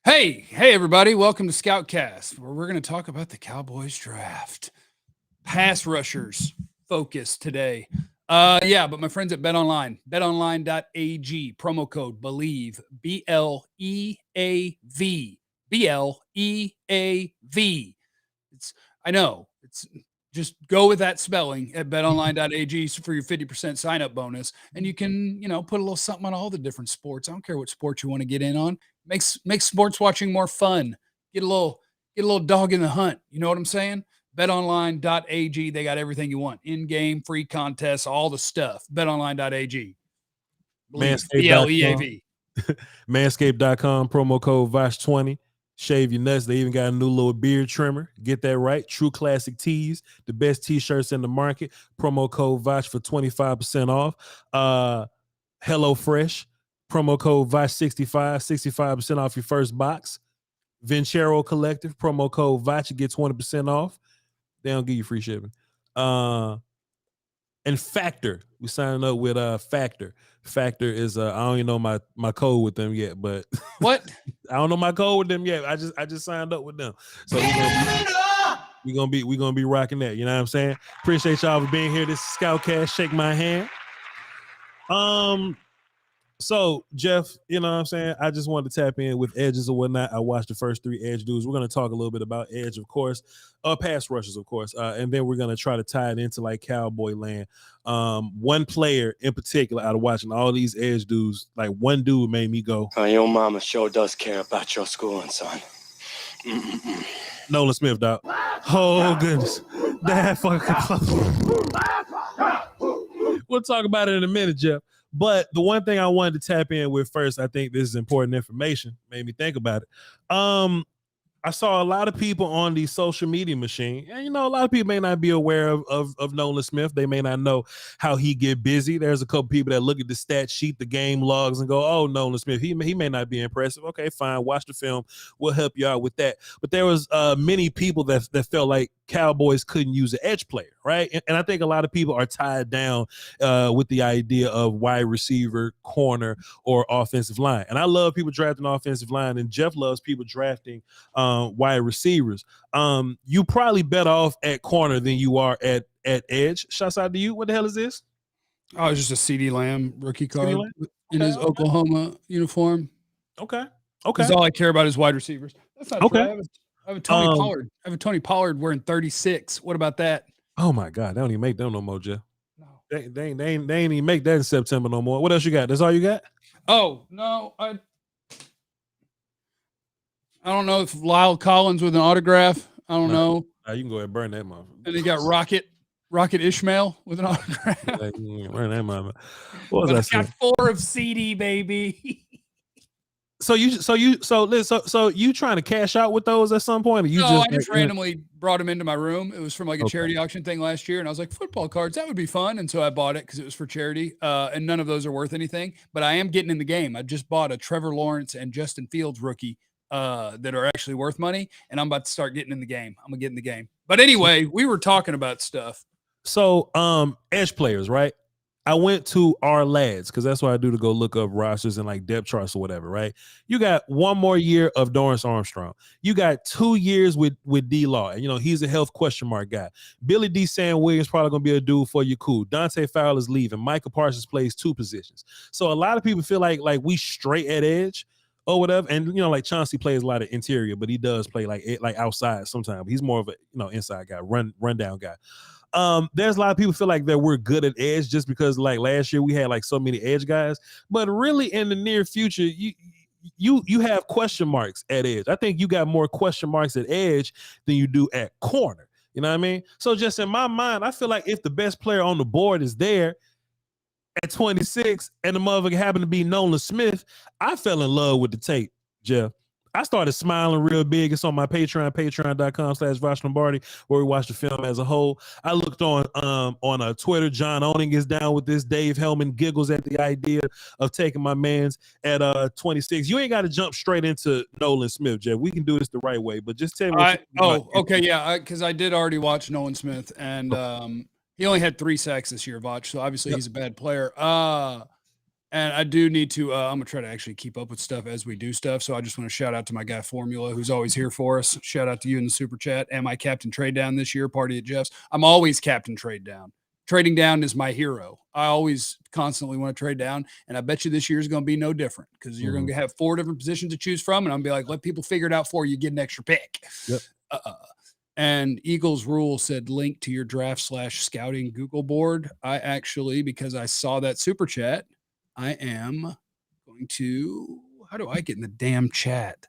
Hey, everybody. Welcome to Scoutcast, where we're going to talk about the Cowboys draft. Pass rushers focus today. But my friends at BetOnline, betonline.ag, promo code BELIEVE, BLEAV, BLEAV. I know, it's just go with that spelling at betonline.ag for your 50% sign up bonus. And you can, put a little something on all the different sports. I don't care what sport you want to get in on. Makes sports watching more fun. Get a little dog in the hunt. You know what I'm saying? BetOnline.ag. They got everything you want. In-game, free contests, all the stuff. BetOnline.ag. Manscaped.com. Manscaped.com, promo code VOCH20. Shave your nuts. They even got a new little beard trimmer. Get that right. True Classic Tees, the best t-shirts in the market. Promo code VOCH for 25% off. Hello Fresh. Promo code VOCH65, 65% off your first box. Vincero Collective, promo code VOCH, you get 20% off. They don't give you free shipping. And Factor, we signing up with Factor. Factor is I don't even know my code with them yet, but what? I don't know my code with them yet. I just signed up with them, so we're gonna be rocking that. You know what I'm saying? Appreciate y'all for being here. This is Scoutcast. Shake my hand. So, Jeff, you know what I'm saying? I just wanted to tap in with edges or whatnot. I watched the first 3 edge dudes. We're going to talk a little bit about edge, of course, pass rushers, of course, and then we're going to try to tie it into like Cowboy land. One player in particular, out of watching all these edge dudes, like one dude made me go, your mama sure does care about your schooling, son. Nolan Smith, dog. Oh, goodness. That fucking We'll talk about it in a minute, Jeff. But the one thing I wanted to tap in with first, I think this is important information, made me think about it. I saw a lot of people on the social media machine, and a lot of people may not be aware of Nolan Smith. They may not know how he get busy. There's a couple people that look at the stat sheet, the game logs, and go, "Oh, Nolan Smith, he may not be impressive." Okay, fine, watch the film. We'll help you out with that. But there was many people that felt like Cowboys couldn't use an edge player, right? And I think a lot of people are tied down with the idea of wide receiver, corner, or offensive line. And I love people drafting offensive line, and Jeff loves people drafting wide receivers. You probably better off at corner than you are at edge. Shouts out to you. What the hell is this? Oh, it's just a CD Lamb rookie card in his Oklahoma uniform. Okay. Because all I care about is wide receivers. That's not okay. true. I have a Tony Pollard. I have a Tony Pollard wearing 36. What about that? Oh my God, they don't even make them no more, Jeff. No. They ain't even make that in September no more. What else you got? That's all you got? Oh no, I don't know if Lyle Collins with an autograph. I don't know. You can go ahead and burn that motherfucker. And he got Rocket Ishmael with an autograph. Burn that motherfucker. What was I got 4 of CD, baby. So you trying to cash out with those at some point? Or I just randomly brought them into my room. It was from like a charity auction thing last year, and I was like, football cards, that would be fun. And so I bought it because it was for charity. And none of those are worth anything, but I am getting in the game. I just bought a Trevor Lawrence and Justin Fields rookie that are actually worth money, and I'm about to start getting in the game. I'm gonna get in the game. But anyway, we were talking about stuff. So edge players, right? I went to our lads because that's what I do to go look up rosters and like depth charts or whatever, right? You got 1 more year of Dorrance Armstrong. You got 2 years with D-Law, and he's a health question mark guy. Billy D. Sam Williams probably gonna be a dude for you, cool. Dante Fowler's leaving. Michael Parsons plays 2 positions. So a lot of people feel like we straight at edge or whatever, and like Chauncey plays a lot of interior, but he does play like outside sometimes. He's more of a inside guy, rundown guy. There's a lot of people feel like that we're good at edge just because like last year we had like so many edge guys, but really in the near future you have question marks at edge. I think you got more question marks at edge than you do at corner. You know what I mean? So just in my mind, I feel like if the best player on the board is there at 26 and the motherfucker happened to be Nolan Smith, I fell in love with the tape, Jeff. I started smiling real big. It's on my Patreon, patreon.com/Voch Lombardi, where we watch the film as a whole. I looked on Twitter. John Owning is down with this. Dave Hellman giggles at the idea of taking my mans at 26. You ain't got to jump straight into Nolan Smith, Jeff. We can do this the right way, but just tell me. Because I did already watch Nolan Smith, and he only had 3 sacks this year, Voch, so obviously he's a bad player. And I do need to, I'm going to try to actually keep up with stuff as we do stuff. So I just want to shout out to my guy Formula, who's always here for us. Shout out to you in the super chat. Am I Captain Trade Down this year? Party at Jeff's. I'm always Captain Trade Down. Trading down is my hero. I always constantly want to trade down. And I bet you this year is going to be no different because you're going to have 4 different positions to choose from. And I'm going to be like, let people figure it out for you. Get an extra pick. Yep. And Eagles Rule said link to your draft / scouting Google board. I actually, because I saw that super chat, I am going to, how do I get in the damn chat?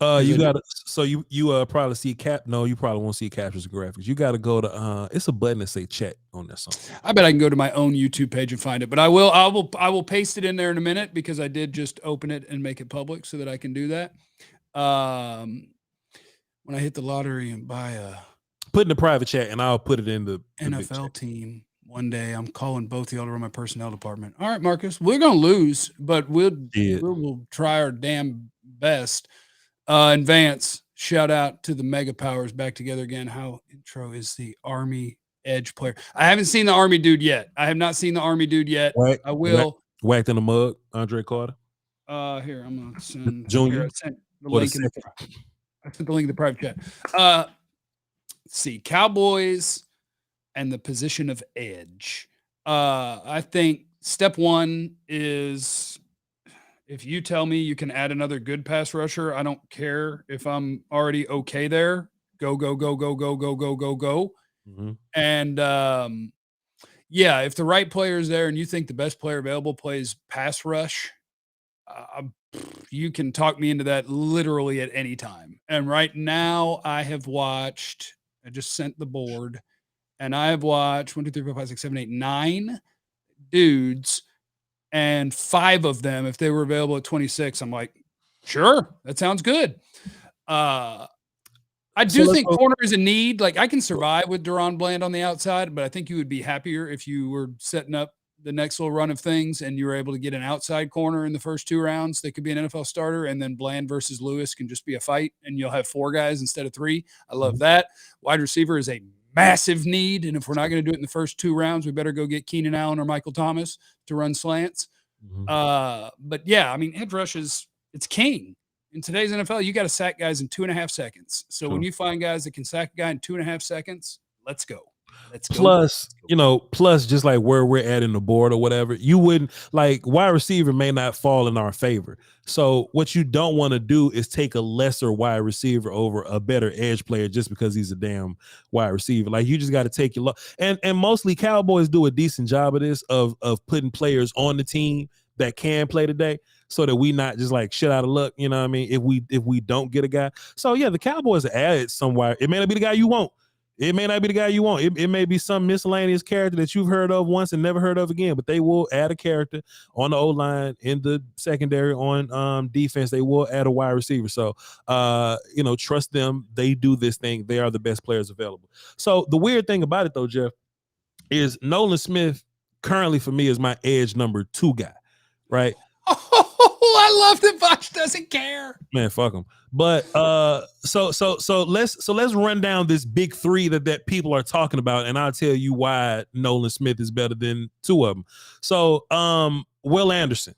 You gotta, so you probably see no, you probably won't see captions and graphics. You gotta go to it's a button that say chat on that song. I bet I can go to my own YouTube page and find it, but I will paste it in there in a minute because I did just open it and make it public so that I can do that. When I hit the lottery and buy put in the private chat and I'll put it in the NFL team one day, I'm calling both y'all to run my personnel department. All right, Marcus, we're going to lose, but we'll try our damn best. And Vance, shout out to the Mega Powers back together again. How intro is the Army edge player? I haven't seen the Army dude yet. I have not seen the Army dude yet. Right. I will. Whacked in the mug, Andre Carter. Here, I'm going to send Junior. I sent the link in the private chat. Let's see, Cowboys and the position of edge. I think step one is if you tell me you can add another good pass rusher, I don't care if I'm already okay there. Go. Mm-hmm. And yeah, if the right player is there and you think the best player available plays pass rush, you can talk me into that literally at any time. And right now I just sent the board and I have watched 1, 2, 3, 4, 5, 6, 7, 8, 9 dudes, and 5 of them, if they were available at 26, I'm like, sure, that sounds good. I do think corner is a need. Like I can survive with Deron Bland on the outside, but I think you would be happier if you were setting up the next little run of things and you were able to get an outside corner in the first 2 rounds that could be an NFL starter, and then Bland versus Lewis can just be a fight and you'll have 4 guys instead of 3. I love that. Wide receiver is a massive need, and if we're not going to do it in the first 2 rounds, we better go get Keenan Allen or Michael Thomas to run slants. But yeah, I mean, edge rush it's king. In today's NFL, you got to sack guys in 2.5 seconds. So when you find guys that can sack a guy in 2.5 seconds, let's go. Plus, just like where we're at in the board or whatever, you wouldn't like wide receiver may not fall in our favor. So what you don't want to do is take a lesser wide receiver over a better edge player just because he's a damn wide receiver. Like you just got to take your and mostly Cowboys do a decent job of this of putting players on the team that can play today, so that we not just like shit out of luck. You know what I mean? If we don't get a guy, so yeah, the Cowboys added somewhere. It may not be the guy you want. It may not be the guy you want. It may be some miscellaneous character that you've heard of once and never heard of again, but they will add a character on the O-line, in the secondary, on defense. They will add a wide receiver. So, trust them. They do this thing. They are the best players available. So the weird thing about it, though, Jeff, is Nolan Smith currently for me is my edge number 2 guy, right? Oh, I love that Voch doesn't care. Man, fuck him. But so let's run down this big 3 that people are talking about, and I'll tell you why Nolan Smith is better than 2 of them. So Will Anderson.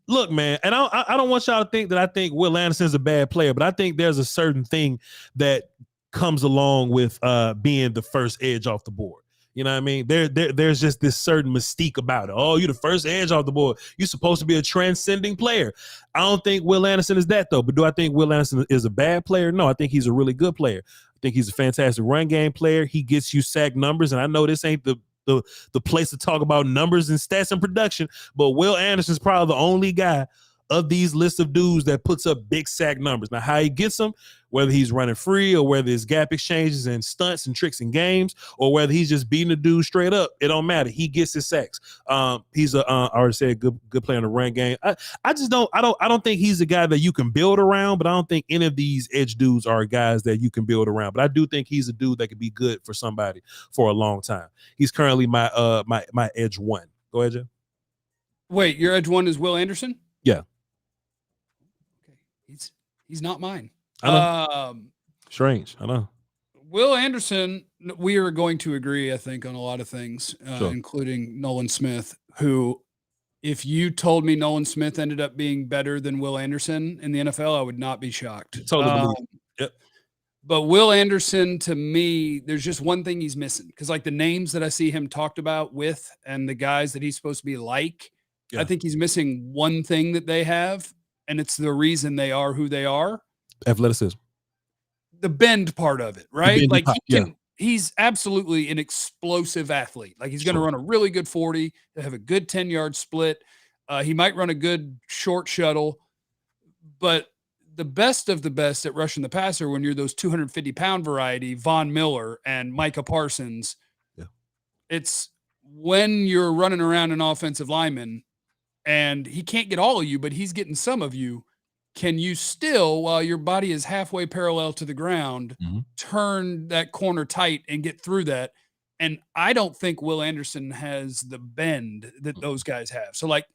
Look, man, and I don't want y'all to think that I think Will Anderson is a bad player, but I think there's a certain thing that comes along with being the first edge off the board. You know what I mean? There's just this certain mystique about it. Oh, you're the first edge off the board. You're supposed to be a transcending player. I don't think Will Anderson is that, though. But do I think Will Anderson is a bad player? No, I think he's a really good player. I think he's a fantastic run game player. He gets you sack numbers, and I know this ain't the place to talk about numbers and stats and production, but Will Anderson's probably the only guy of these lists of dudes that puts up big sack numbers. Now, how he gets them, whether he's running free or whether it's gap exchanges and stunts and tricks and games, or whether he's just beating the dude straight up, it don't matter. He gets his sacks. He's I already said good player in the run game. I don't think he's a guy that you can build around, but I don't think any of these edge dudes are guys that you can build around. But I do think he's a dude that could be good for somebody for a long time. He's currently my my edge 1. Go ahead, Jeff. Wait, your edge 1 is Will Anderson? Yeah. He's not mine. I know. Strange. I know. Will Anderson, we are going to agree, I think, on a lot of things, Sure. including Nolan Smith, who If you told me Nolan Smith ended up being better than Will Anderson in the NFL, I would not be shocked. Totally believe it. Yep. But Will Anderson, to me, there's just one thing he's missing. Because like the names that I see him talked about with and the guys that he's supposed to be like, I think he's missing one thing that they have, and it's the reason they are who they are. Athleticism. The bend part of it, right? Like he's absolutely an explosive athlete. Like he's going to run a really good 40, to have a good 10-yard split. He might run a good short shuttle, but the best of the best at rushing the passer when you're those 250-pound variety, Von Miller and Micah Parsons. Yeah. It's when you're running around an offensive lineman and he can't get all of you, but he's getting some of you. Can you still, while your body is halfway parallel to the ground, turn that corner tight and get through that? And I don't think Will Anderson has the bend that those guys have. So like,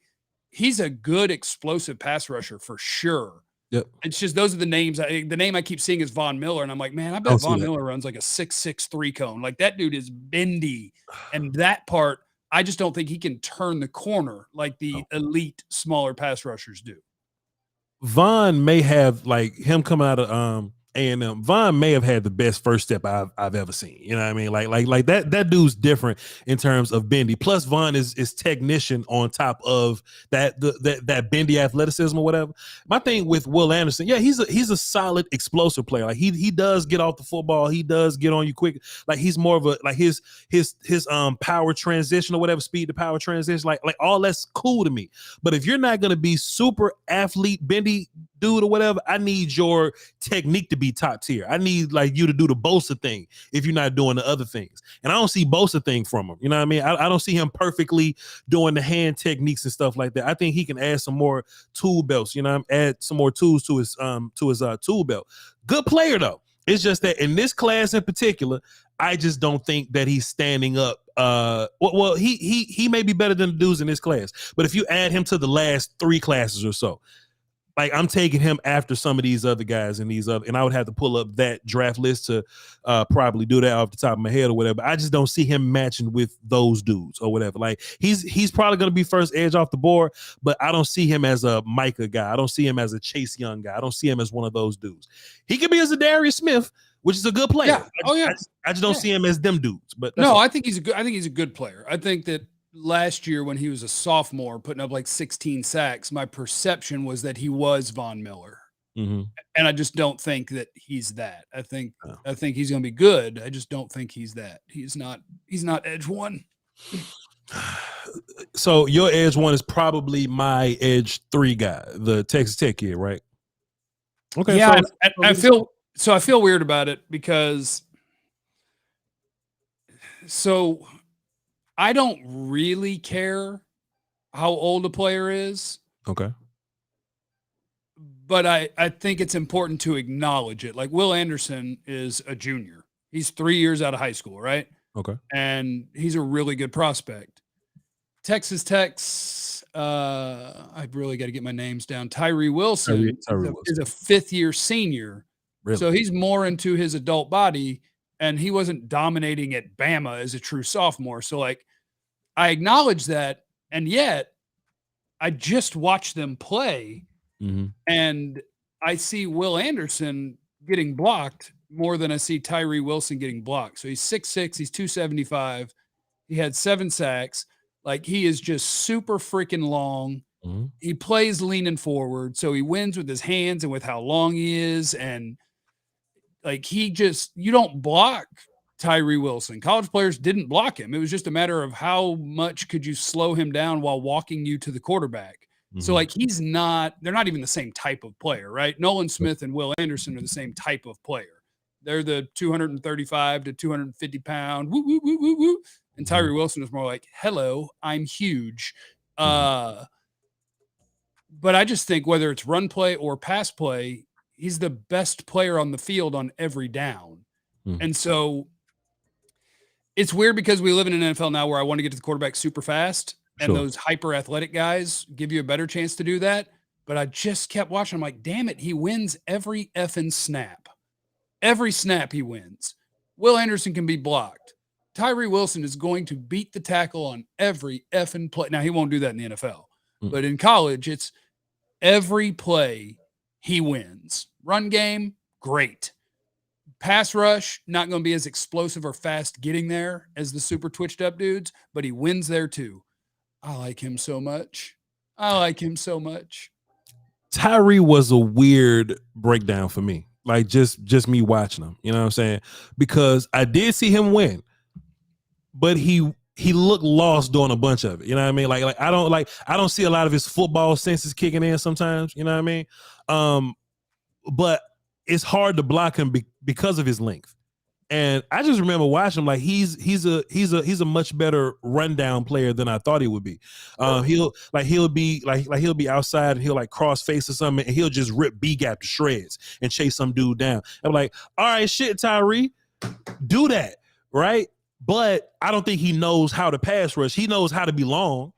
he's a good explosive pass rusher for sure. Yep. It's just those are the names. The name I keep seeing is Von Miller, and I'm like, man, I bet Von Miller runs like a 6'6" 3-cone. Like that dude is bendy, and that part I just don't think he can turn the corner like the elite smaller pass rushers do. Von may have, like him coming out of A&M, Von may have had the best first step I've ever seen. You know what I mean? Like that dude's different in terms of bendy. Plus Von is technician on top of that bendy athleticism or whatever. My thing with Will Anderson, he's a solid explosive player. Like he does get off the football, he does get on you quick. Like he's more of a like his power transition or whatever, speed to power transition, like all that's cool to me. But if you're not gonna be super athlete bendy dude or whatever, I need your technique to be top tier. I need like you to do the Bosa thing if you're not doing the other things. And I don't see Bosa thing from him. You know what I mean? I don't see him perfectly doing the hand techniques and stuff like that. I think he can add some more tool belts, add some more tools to his tool belt. Good player though. It's just that in this class in particular, I just don't think that he's standing up. Well, he may be better than the dudes in this class, but if you add him to the last 3 classes or so, like I'm taking him after some of these other guys and and I would have to pull up that draft list to probably do that off the top of my head or whatever. I just don't see him matching with those dudes or whatever. Like he's probably going to be first edge off the board, but I don't see him as a Micah guy. I don't see him as a Chase Young guy. I don't see him as one of those dudes. He could be as a Darius Smith, which is a good player. Yeah. I just don't see him as them dudes. But no, I think he's a good player. I think that last year when he was a sophomore putting up like 16 sacks, my perception was that he was Von Miller. Mm-hmm. And I just don't think that he's that. I think he's going to be good. I just don't think he's that. He's not edge one. So your edge one is probably my edge 3 guy, the Texas Tech kid, right? Okay. Yeah. I feel weird about it because I don't really care how old a player is. Okay. But I think it's important to acknowledge it. Like Will Anderson is a junior. He's 3 years out of high school, right? Okay. And he's a really good prospect. Texas Tech's, I really got to get my names down. Tyree Wilson is a 5th-year senior. Really? So he's more into his adult body, and he wasn't dominating at Bama as a true sophomore. So like, I acknowledge that, and yet I just watched them play, and I see Will Anderson getting blocked more than I see Tyree Wilson getting blocked. So he's 6'6", he's 275. He had 7 sacks. Like he is just super freaking long. He plays leaning forward, so he wins with his hands and with how long he is. And like you don't block Tyree Wilson. College players didn't block him. It was just a matter of how much could you slow him down while walking you to the quarterback. So like they're not even the same type of player, right? Nolan Smith and Will Anderson are the same type of player. They're the 235 to 250 pound woo, woo, woo, woo, woo. And Tyree Wilson is more like, hello, I'm huge. But I just think whether it's run play or pass play, he's the best player on the field on every down. And so it's weird because we live in an NFL now where I want to get to the quarterback super fast, and those hyper athletic guys give you a better chance to do that. But I just kept watching. I'm like, damn it, he wins every effing snap. Every snap he wins. Will Anderson can be blocked. Tyree Wilson is going to beat the tackle on every effing play. Now, he won't do that in the NFL, But in college, it's every play he wins. Run game, great. Pass rush, not going to be as explosive or fast getting there as the super twitched up dudes, but he wins there too. I like him so much. Tyree was a weird breakdown for me. Like just me watching him, you know what I'm saying? Because I did see him win, but he looked lost doing a bunch of it. You know what I mean? Like I don't see a lot of his football senses kicking in sometimes. You know what I mean? But it's hard to block him because of his length. And I just remember watching him like he's a much better rundown player than I thought he would be. He'll be outside and he'll like cross face or something and he'll just rip B gap to shreds and chase some dude down. I'm like, all right, shit, Tyree, do that, right? But I don't think he knows how to pass rush. He knows how to be long.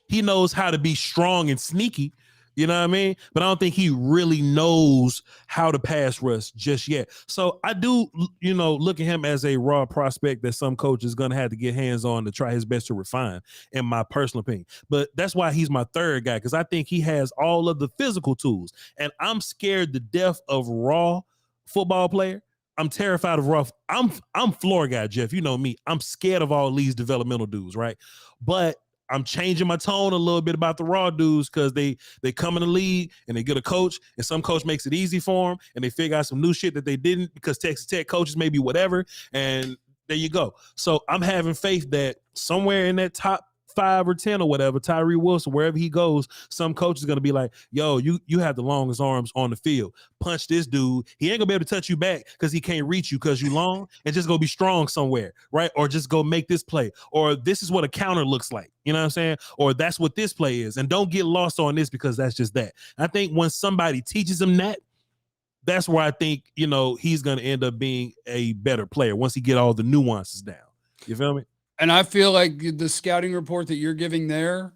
He knows how to be strong and sneaky. You know what I mean? But I don't think he really knows how to pass rush just yet. So I do, look at him as a raw prospect that some coach is going to have to get hands on to try his best to refine, in my personal opinion. But that's why he's my third guy, because I think he has all of the physical tools. And I'm scared to death of raw football player. I'm terrified of raw. I'm floor guy, Jeff. You know me. I'm scared of all these developmental dudes, right? But I'm changing my tone a little bit about the raw dudes because they come in the league and they get a coach and some coach makes it easy for them and they figure out some new shit that they didn't because Texas Tech coaches maybe whatever, and there you go. So I'm having faith that somewhere in that top 5 or 10 or whatever, Tyree Wilson, wherever he goes, some coach is going to be like, yo, you have the longest arms on the field. Punch this dude. He ain't going to be able to touch you back because he can't reach you because you long, and just go be strong somewhere, right? Or just go make this play. Or this is what a counter looks like. You know what I'm saying? Or that's what this play is. And don't get lost on this because that's just that. I think when somebody teaches him that, that's where I think, he's going to end up being a better player once he get all the nuances down. You feel me? And I feel like the scouting report that you're giving there,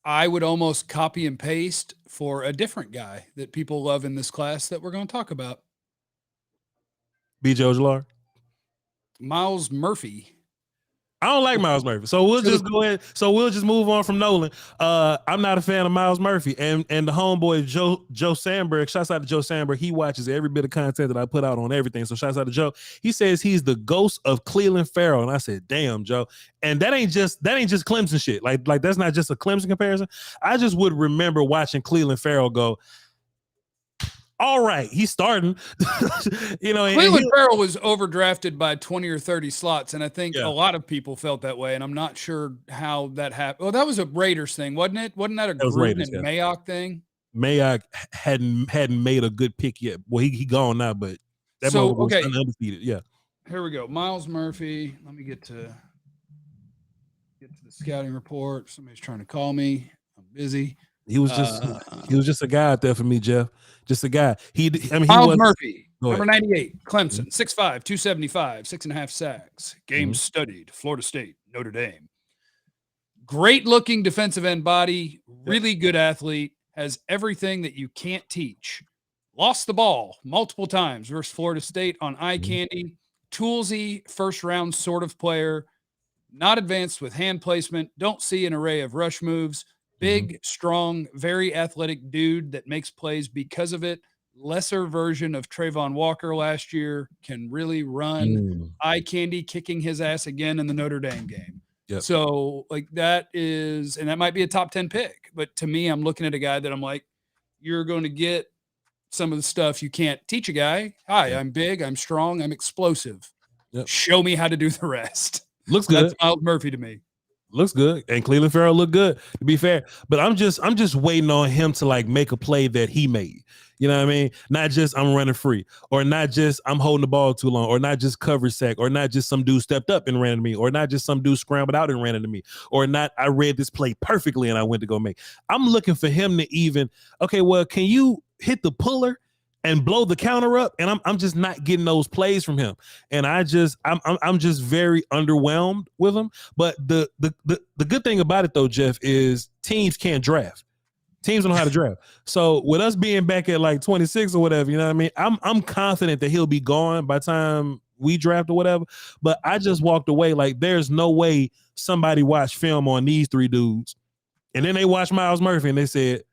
I would almost copy and paste for a different guy that people love in this class that we're going to talk about. B.J. Ojulari? Myles Murphy. I don't like Myles Murphy. So we'll just go ahead. So we'll just move on from Nolan. I'm not a fan of Myles Murphy. And the homeboy, Joe Sandberg, shouts out to Joe Sandberg. He watches every bit of content that I put out on everything. So shouts out to Joe. He says he's the ghost of Cleveland Farrell. And I said, damn, Joe. And that ain't just Clemson shit. Like that's not just a Clemson comparison. I just would remember watching Cleveland Farrell go, all right, he's starting. Cleveland Farrell was overdrafted by 20 or 30 slots, and I think a lot of people felt that way, and I'm not sure how that happened. Well, that was a Raiders thing, wasn't it? Wasn't that a Gruden and Mayock thing? Mayock hadn't made a good pick yet. Well, he gone now, but that was undefeated. Yeah. Here we go. Myles Murphy. Let me get to the scouting report. Somebody's trying to call me. I'm busy. He was just a guy out there for me, Jeff. Just a guy. Myles Murphy, number 98, Clemson, 6'5", 275, 6.5 sacks. Games studied, Florida State, Notre Dame. Great looking defensive end body, really good athlete, has everything that you can't teach. Lost the ball multiple times versus Florida State on eye candy. Toolsy, first round sort of player, not advanced with hand placement, don't see an array of rush moves. Big, strong, very athletic dude that makes plays because of it. Lesser version of Trayvon Walker last year, can really run. Eye candy, kicking his ass again in the Notre Dame game. Yep. So that might be a top 10 pick. But to me, I'm looking at a guy that I'm like, you're going to get some of the stuff you can't teach a guy. Hi, I'm big, I'm strong, I'm explosive. Yep. Show me how to do the rest. Looks good. That's Myles Murphy to me. Looks good, and Cleveland Farrell looked good, to be fair. But I'm just waiting on him to make a play that he made. You know what I mean? Not just I'm running free, or not just I'm holding the ball too long, or not just coverage sack, or not just some dude stepped up and ran into me, or not just some dude scrambled out and ran into me, or not I read this play perfectly and I went to go make. I'm looking for him to can you hit the puller and blow the counter up? And I'm just not getting those plays from him. And I'm just very underwhelmed with him. But the good thing about it though, Jeff, is teams can't draft. Teams don't know how to draft. So with us being back at 26 or whatever, you know what I mean? I'm confident that he'll be gone by the time we draft or whatever. But I just walked away there's no way somebody watched film on these three dudes And then they watched Miles Murphy and they said,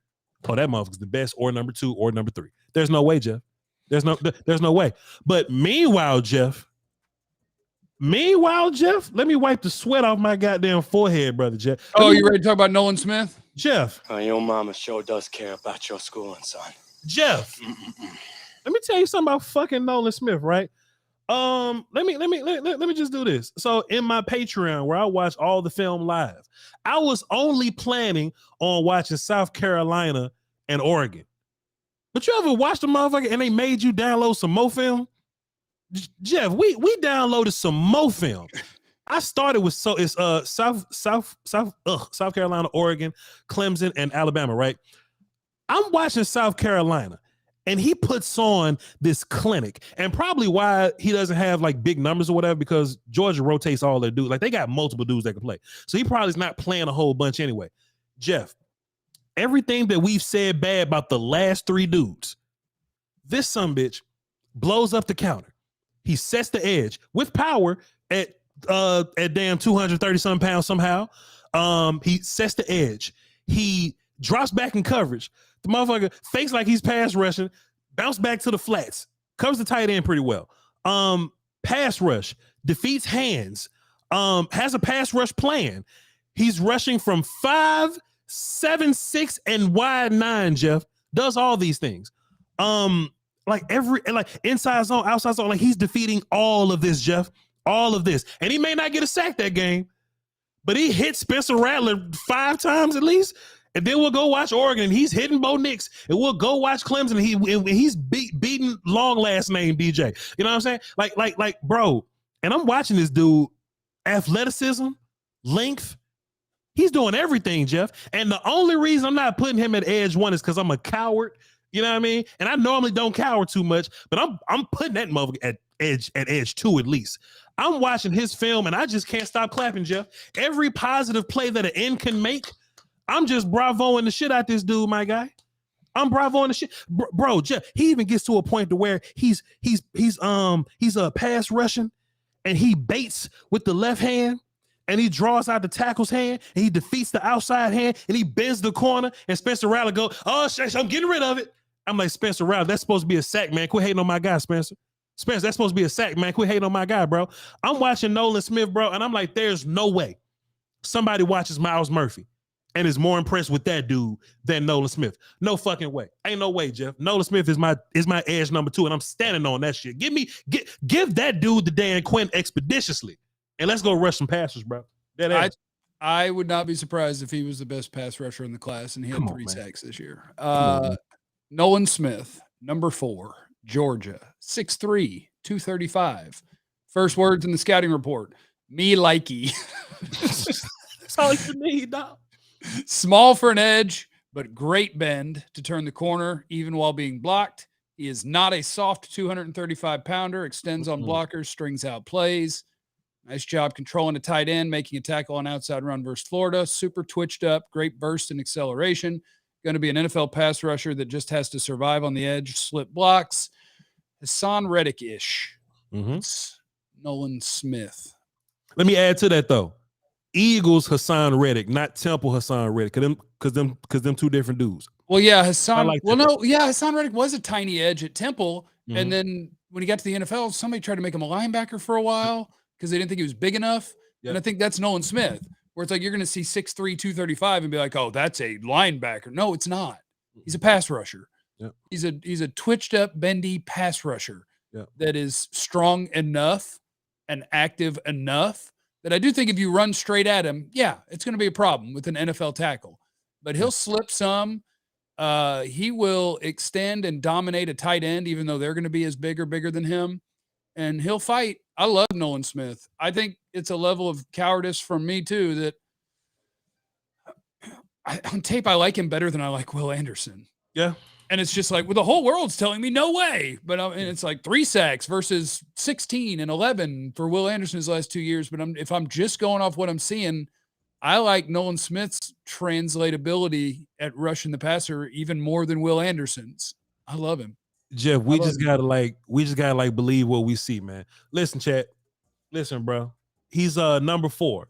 oh, that motherfucker's the best or number 2 or number 3. There's no way, Jeff. There's no way. But meanwhile, Jeff, let me wipe the sweat off my goddamn forehead, brother Jeff. Oh, you ready to talk about Nolan Smith? Jeff. Your mama sure does care about your schooling, son. Jeff. Let me tell you something about fucking Nolan Smith, right? Let me just do this. So in my Patreon, where I watch all the film live, I was only planning on watching South Carolina and Oregon. But you ever watched the motherfucker and they made you download some more film? Jeff, we downloaded some more film. I started with South Carolina, Oregon, Clemson, and Alabama, right? I'm watching South Carolina, and he puts on this clinic, and probably why he doesn't have like big numbers or whatever, because Georgia rotates all their dudes. Like they got multiple dudes that can play. So he probably is not playing a whole bunch anyway. Jeff, everything that we've said bad about the last 3 dudes, this sumbitch blows up the counter. He sets the edge with power at damn 230 some pounds somehow. He sets the edge. He drops back in coverage. The motherfucker fakes like he's pass rushing, bounce back to the flats, covers the tight end pretty well. Pass rush, defeats hands, has a pass rush plan. He's rushing from 5, 7, 6, and wide 9, Jeff. Does all these things. Like inside zone, outside zone, like he's defeating all of this, Jeff. All of this. And he may not get a sack that game, but he hit Spencer Rattler 5 times at least. And then we'll go watch Oregon, and he's hitting Bo Nix. And we'll go watch Clemson, and he's beating long last name DJ. You know what I'm saying? Like, bro. And I'm watching this dude, athleticism, length. He's doing everything, Jeff. And the only reason I'm not putting him at edge 1 is because I'm a coward. You know what I mean? And I normally don't cower too much, but I'm putting that motherfucker at edge 2 at least. I'm watching his film, and I just can't stop clapping, Jeff. Every positive play that an end can make, I'm just bravoing the shit out this dude, my guy. I'm bravoing the shit, bro. Jeff, he even gets to a point to where he's a pass rushing, and he baits with the left hand, and he draws out the tackle's hand, and he defeats the outside hand, and he bends the corner, and Spencer Rattler go, oh, I'm getting rid of it. I'm like, Spencer Rattler, that's supposed to be a sack, man. Quit hating on my guy, Spencer. Spencer, that's supposed to be a sack, man. Quit hating on my guy, bro. I'm watching Nolan Smith, bro, and I'm like, there's no way somebody watches Miles Murphy and is more impressed with that dude than Nolan Smith. No fucking way. Ain't no way, Jeff. Nolan Smith is my edge number 2, and I'm standing on that shit. Give that dude the Dan Quinn expeditiously, and let's go rush some passers, bro. I would not be surprised if he was the best pass rusher in the class, and he had 3 sacks this year. Nolan Smith, number 4, Georgia, 6'3", 235. First words in the scouting report, me likey. That's all you need, dog. Small for an edge, but great bend to turn the corner, even while being blocked. He is not a soft 235-pounder, extends on blockers, strings out plays. Nice job controlling a tight end, making a tackle on outside run versus Florida. Super twitched up, great burst and acceleration. Going to be an NFL pass rusher that just has to survive on the edge, slip blocks. Hassan Reddick-ish. It's Nolan Smith. Let me add to that, though. Eagles Hassan Reddick, not Temple Hassan Reddick, because them 2 different dudes. Well, yeah, Hassan. Like Hassan Reddick was a tiny edge at Temple, and then when he got to the NFL, somebody tried to make him a linebacker for a while because they didn't think he was big enough. Yep. And I think that's Nolan Smith, where it's like you're going to see 6'3", 235 and be like, oh, that's a linebacker. No, it's not. He's a pass rusher. Yep. He's a twitched up, bendy pass rusher that is strong enough and active enough that I do think if you run straight at him, it's going to be a problem with an NFL tackle. But he'll slip some. He will extend and dominate a tight end, even though they're going to be as big or bigger than him. And he'll fight. I love Nolan Smith. I think it's a level of cowardice from me, too, that on tape, I like him better than I like Will Anderson. Yeah. And it's just like, well, the whole world's telling me no way. But and it's like 3 sacks versus 16 and 11 for Will Anderson his last 2 years. But if I'm just going off what I'm seeing, I like Nolan Smith's translatability at rushing the passer even more than Will Anderson's. I love him. Jeff, we just gotta believe what we see, man. Listen, chat. Listen, bro. He's number 4.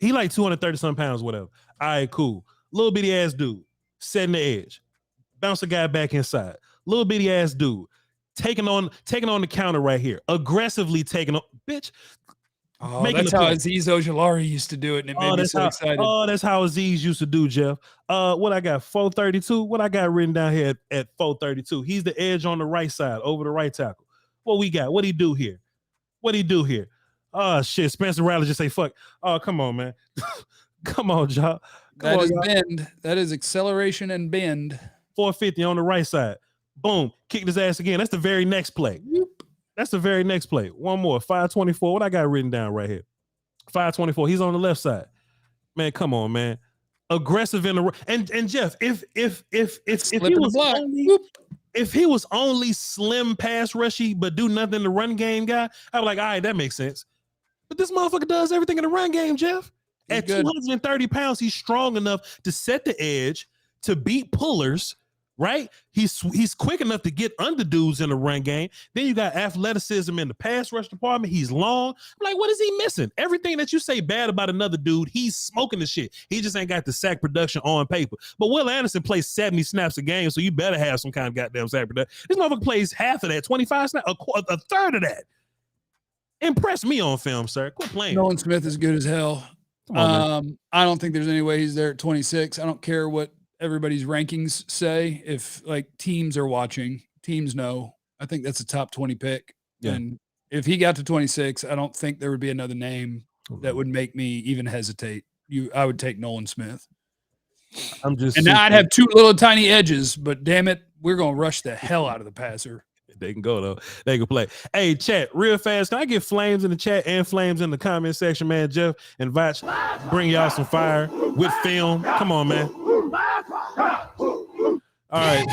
He like 230 some pounds, whatever. All right, cool. little bitty ass dude, setting the edge, bounce a guy back inside. Little bitty ass dude, taking on the counter right here, aggressively taking on, bitch. Oh, that's how Aziz Ojulari used to do it, and it made me so excited. Oh, that's how Aziz used to do, Jeff. What I got, 432? What I got written down here at 432? He's the edge on the right side, over the right tackle. What we got? What he do here? Oh, shit. Spencer Rattler just say, fuck. Oh, come on, man. Come on, y'all. That is bend. That is acceleration and bend. 450 on the right side. Boom. Kicked his ass again. That's the very next play. That's the very next play. One more. 524. What I got written down right here? 524. He's on the left side. Man, come on, man. Aggressive in the and Jeff, if he was only slim pass rushy but do nothing in the run game guy, I'd be like, all right, that makes sense. But this motherfucker does everything in the run game, Jeff. At 230 pounds, he's strong enough to set the edge, to beat pullers, right? He's quick enough to get under dudes in the run game. Then you got athleticism in the pass rush department. He's long. I'm like, what is he missing? Everything that you say bad about another dude, he's smoking the shit. He just ain't got the sack production on paper. But Will Anderson plays 70 snaps a game, so you better have some kind of goddamn sack production. This motherfucker plays half of that, 25 snaps, a third of that. Impress me on film, sir. Quit playing. Nolan Smith is good as hell. On, I don't think there's any way he's there at 26. I don't care what everybody's rankings say. If like teams are watching, teams know. I think that's a top 20 pick. Yeah. And if he got to 26, I don't think there would be another name that would make me even hesitate. I would take Nolan Smith. Now I'd have two little tiny edges, but damn it, we're gonna rush the hell out of the passer. They can go though. They can play. Hey, chat, real fast. Can I get flames in the chat and flames in the comment section, man? Jeff and Voch, bring y'all some fire with film. Come on, man. All right,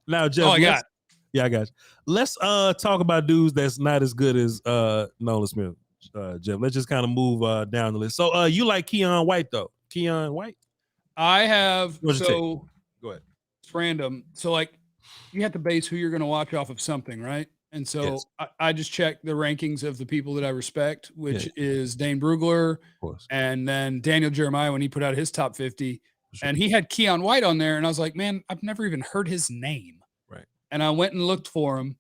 now Jeff. I got you. Let's talk about dudes that's not as good as Nolan Smith, Jeff. Let's just kind of move down the list. So you like Keon White though? Keon White? I have. Go ahead. It's random. So like, you have to base who you're going to watch off of something, right? And so yes. I just checked the rankings of the people that I respect, which is Dane Brugler, and then Daniel Jeremiah when he put out his top 50. Sure. And he had Keon White on there, and I was like, man, I've never even heard his name. Right. And I went and looked for him.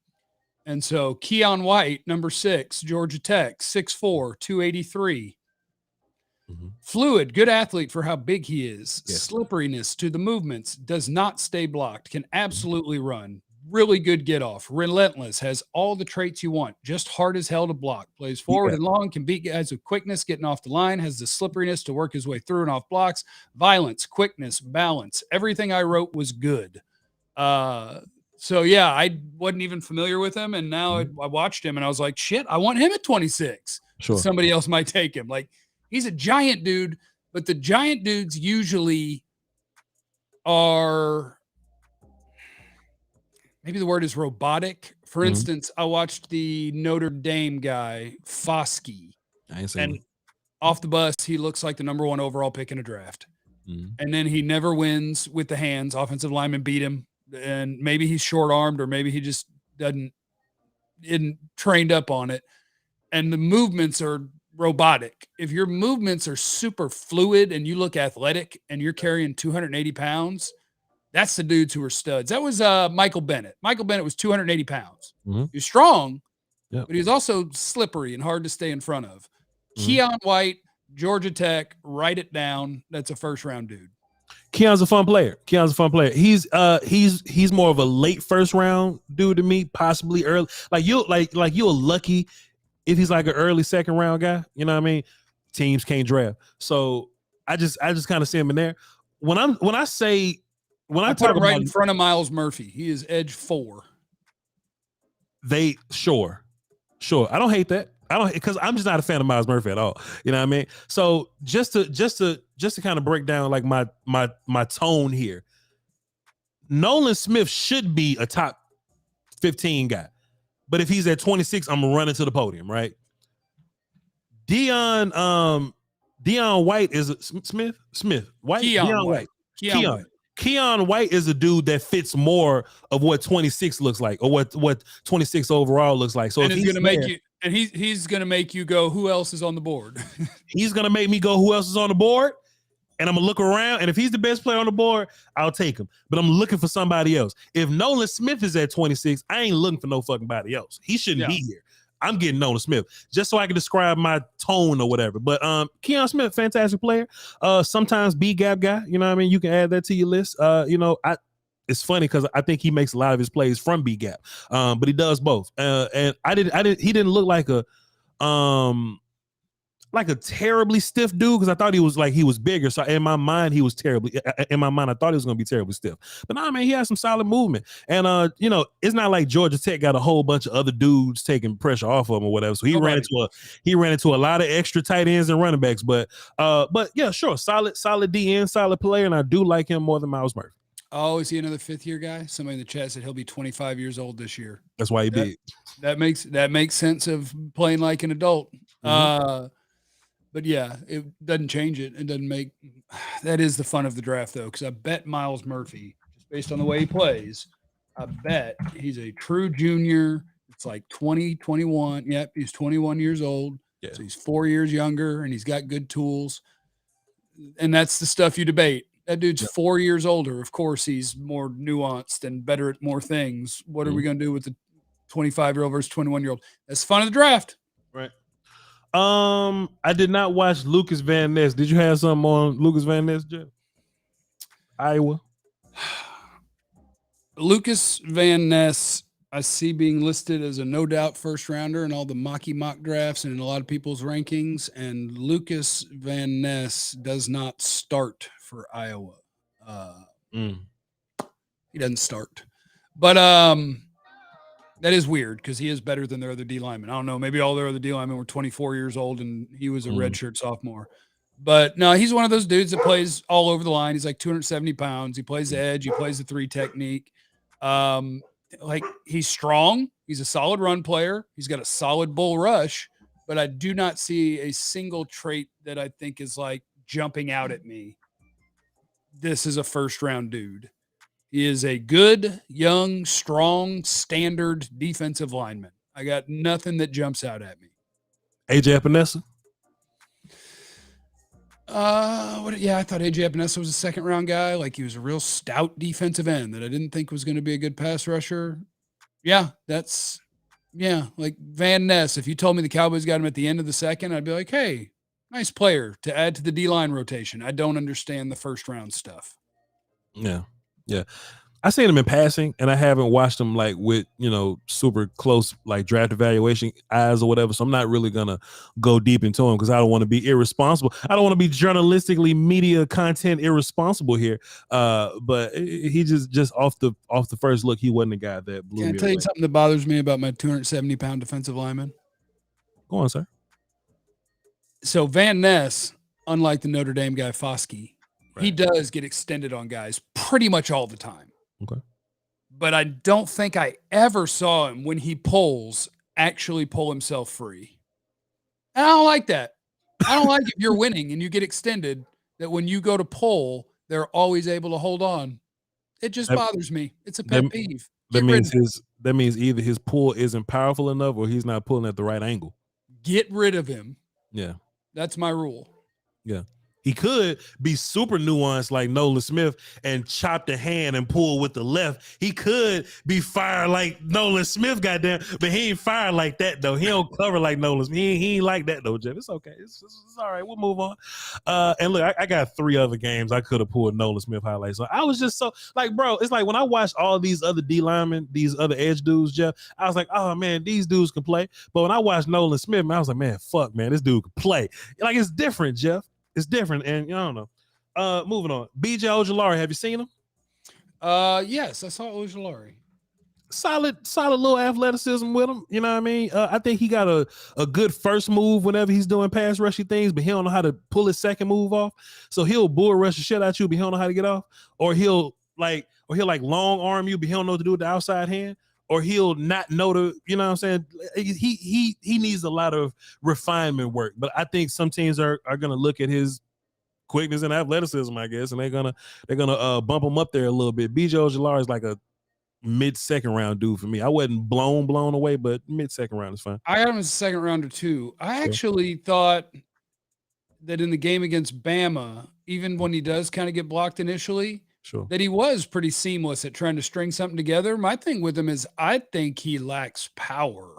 And so Keon White, number 6, Georgia Tech, 6'4", 283. Mm-hmm. Fluid, good athlete for how big he is. Yes. Slipperiness to the movements, does not stay blocked, can absolutely run. Really good get off. Relentless, has all the traits you want. Just hard as hell to block. Plays forward and long, can beat guys with quickness, getting off the line, has the slipperiness to work his way through and off blocks. Violence, quickness, balance. Everything I wrote was good. So yeah, I wasn't even familiar with him, and now I watched him and I was like, shit, I want him at 26. Sure. Somebody else might take him. Like, he's a giant dude, but the giant dudes usually are, maybe the word is robotic. For instance, I watched the Notre Dame guy, Foskey, and off the bus, he looks like the number 1 overall pick in a draft. And then he never wins with the hands. Offensive linemen beat him, and maybe he's short-armed, or maybe he just isn't trained up on it. And the movements are robotic. If your movements are super fluid and you look athletic and you're carrying 280 pounds, that's the dudes who are studs. That was Michael Bennett. Michael Bennett was 280 pounds. He was strong, but he was also slippery and hard to stay in front of. Keon White, Georgia Tech, write it down. That's a first-round dude. Keon's a fun player. He's more of a late first-round dude to me, possibly early. Like you're lucky if he's like an early second round guy. You know what I mean? Teams can't draft. So I just kind of see him in there. When I talk about right in front of Miles Murphy, he is edge 4. Sure. I don't hate that. Because I'm just not a fan of Miles Murphy at all. You know what I mean? So just to kind of break down like my tone here, Nolan Smith should be a top 15 guy. But if he's at 26, I'm running to the podium, right? Dion White is White. Keon White is a dude that fits more of what 26 looks like, or what 26 overall looks like. So and he's gonna make you go, who else is on the board? He's gonna make me go, who else is on the board? and I'm gonna look around, and if he's the best player on the board, I'll take him. But I'm looking for somebody else. If Nolan Smith is at 26, I ain't looking for no fucking body else. He shouldn't be here. I'm getting Nolan Smith just so I can describe my tone or whatever. But Keon Smith, fantastic player. Sometimes B gap guy. You know what I mean? You can add that to your list. It's funny because I think he makes a lot of his plays from B gap, but he does both. And he didn't look like a terribly stiff dude because I thought he was bigger. So in my mind, I thought he was going to be terribly stiff. But nah, man, he has some solid movement. And, it's not like Georgia Tech got a whole bunch of other dudes taking pressure off of him or whatever. So he ran into a lot of extra tight ends and running backs. But yeah, sure. Solid DN, solid player. And I do like him more than Miles Murphy. Oh, is he another fifth-year guy? Somebody in the chat said he'll be 25 years old this year. That's why he big. That makes sense of playing like an adult. Mm-hmm. But yeah, it doesn't change it. It doesn't make – that is the fun of the draft, though, because I bet Miles Murphy, just based on the way he plays, I bet he's a true junior. It's like 20, 21. Yep, he's 21 years old. Yeah. So he's 4 years younger, and he's got good tools. And that's the stuff you debate. That dude's 4 years older. Of course, he's more nuanced and better at more things. What are we going to do with the 25-year-old versus 21-year-old? That's fun of the draft. Right. I did not watch Lucas Van Ness. Did you have something on Lucas Van Ness, Jeff? Iowa. Lucas Van Ness, I see being listed as a no doubt first rounder in all the mock drafts and in a lot of people's rankings. And Lucas Van Ness does not start for Iowa. He doesn't start, but that is weird because he is better than their other D linemen. I don't know. Maybe all their other D linemen were 24 years old and he was a redshirt sophomore. But no, he's one of those dudes that plays all over the line. He's like 270 pounds. He plays the edge. He plays the 3 technique. He's strong. He's a solid run player. He's got a solid bull rush. But I do not see a single trait that I think is like jumping out at me. This is a first round dude. He is a good, young, strong, standard defensive lineman. I got nothing that jumps out at me. AJ Epinesa? I thought AJ Epinesa was a second round guy. Like he was a real stout defensive end that I didn't think was going to be a good pass rusher. Yeah, like Van Ness. If you told me the Cowboys got him at the end of the second, I'd be like, hey, nice player to add to the D-line rotation. I don't understand the first round stuff. Yeah. I seen him in passing, and I haven't watched him like with super close like draft evaluation eyes or whatever. So I'm not really gonna go deep into him because I don't want to be irresponsible. I don't want to be journalistically media content irresponsible here. But he just off the first look, he wasn't the guy that blew me away. Can I tell you something that bothers me about my 270-pound defensive lineman? Go on, sir. So Van Ness, unlike the Notre Dame guy Foskey, he does get extended on guys pretty much all the time. Okay. But I don't think I ever saw him when he pulls actually pull himself free. And I don't like that. I don't like if you're winning and you get extended that when you go to pull, they're always able to hold on. It just bothers me. It's a pet peeve. That means either his pull isn't powerful enough or he's not pulling at the right angle. Get rid of him. Yeah. That's my rule. Yeah. He could be super nuanced like Nolan Smith and chop the hand and pull with the left. He could be fired like Nolan Smith, goddamn, but he ain't fired like that though. He don't cover like Nolan Smith. He ain't like that though, Jeff. It's okay. It's all right. We'll move on. And look, I got 3 other games I could have pulled Nolan Smith highlights. So I was just so like, bro, it's like when I watched all these other D linemen, these other edge dudes, Jeff, I was like, oh man, these dudes can play. But when I watched Nolan Smith, man, I was like, man, fuck, man, this dude can play. Like it's different, Jeff. It's different, and I don't know. Moving on. BJ Ojulari, have you seen him? Yes, I saw Ojulari. Solid little athleticism with him. You know what I mean? I think he got a good first move whenever he's doing pass rushy things, but he don't know how to pull his second move off. So he'll bull rush the shit out you, but he don't know how to get off. Or he'll long arm you, but he don't know what to do with the outside hand. Or he'll not know to, you know what I'm saying? He needs a lot of refinement work. But I think some teams are gonna look at his quickness and athleticism, I guess, and they're gonna bump him up there a little bit. BJ Ojulari is like a mid-second round dude for me. I wasn't blown away, but mid-second round is fine. I got him as a second rounder too. I actually thought that in the game against Bama, even when he does kind of get blocked initially, Sure. that he was pretty seamless at trying to string something together. My thing with him is I think he lacks power.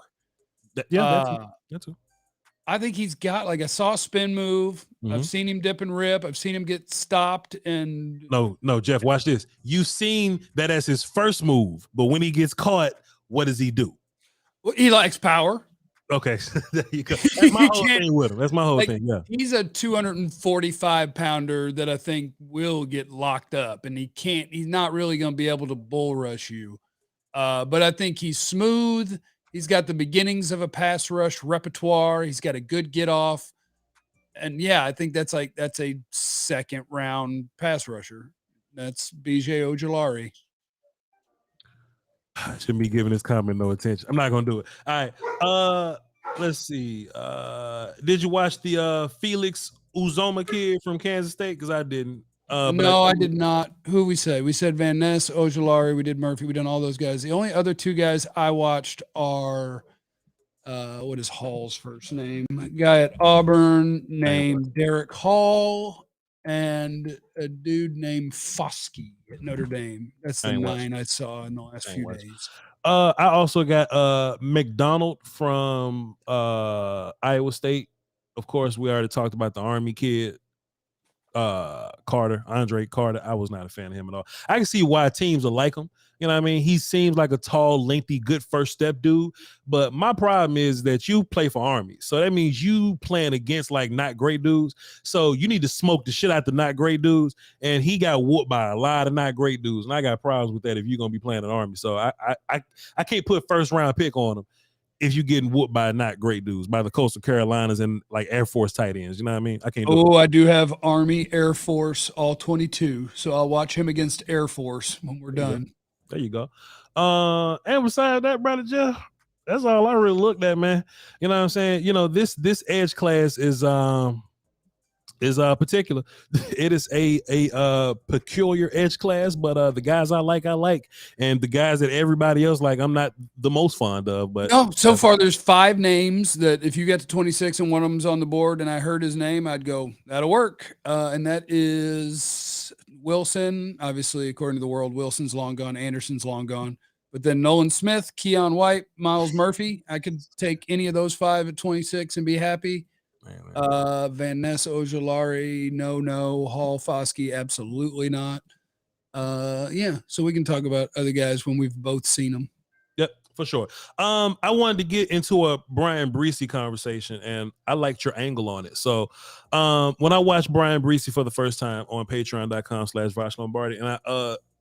That's it. I think he's got like a soft spin move. Mhm. I've seen him dip and rip. I've seen him get stopped. And No, Jeff, watch this. You've seen that as his first move, but when he gets caught, what does he do? well, he lacks power. Okay, there you go. That's my whole thing with him. That's my whole thing. Yeah, He's a 245 pounder that I think will get locked up, and he's not really going to be able to bull rush you. But I think he's smooth. He's got the beginnings of a pass rush repertoire. He's got a good get off. And yeah, I think that's a second round pass rusher. That's BJ Ojolari. I shouldn't be giving this comment no attention. I'm not gonna do it. All right. Let's see. Did you watch the Felix Uzoma kid from Kansas State? Because I didn't. No, I did not. Who we said? We said Van Ness, Ojolari. We did Murphy. We done all those guys. The only other two guys I watched are what is Hall's first name? A guy at Auburn named Derek Hall and a dude named Foskey at Notre Dame. That's the 9 I saw in the last few days. I also got McDonald from Iowa State. Of course, we already talked about the Army kid. Andre Carter. I was not a fan of him at all. I can see why teams will like him. You know what I mean? He seems like a tall, lengthy, good first step dude. But my problem is that you play for Army. So that means you playing against like not great dudes. So you need to smoke the shit out the not great dudes. And he got whooped by a lot of not great dudes. And I got problems with that if you're gonna be playing an Army. So I can't put first round pick on him if you're getting whooped by not great dudes, by the Coastal Carolinas and like Air Force tight ends. You know what I mean? I can't do it. I do have Army, Air Force, all 22. So I'll watch him against Air Force when we're done. There you go. And besides that, brother Jeff, that's all I really looked at, man. You know what I'm saying? You know, this edge class is particular. It is a peculiar edge class, but the guys I like, and the guys that everybody else like, I'm not the most fond of. But no, so far there's 5 names that if you get to 26 and one of them's on the board and I heard his name, I'd go, that'll work. And that is Wilson. Obviously, according to the world, Wilson's long gone, Anderson's long gone. But then Nolan Smith, Keon White, Miles Murphy. I could take any of those 5 at 26 and be happy. Van Ness, Ojolari, no. Hall, Foskey, absolutely not. Yeah, so we can talk about other guys when we've both seen them. Yep, for sure. I wanted to get into a Brian Bresee conversation, and I liked your angle on it. So when I watched Brian Bresee for the first time on patreon.com/Voch Lombardi, and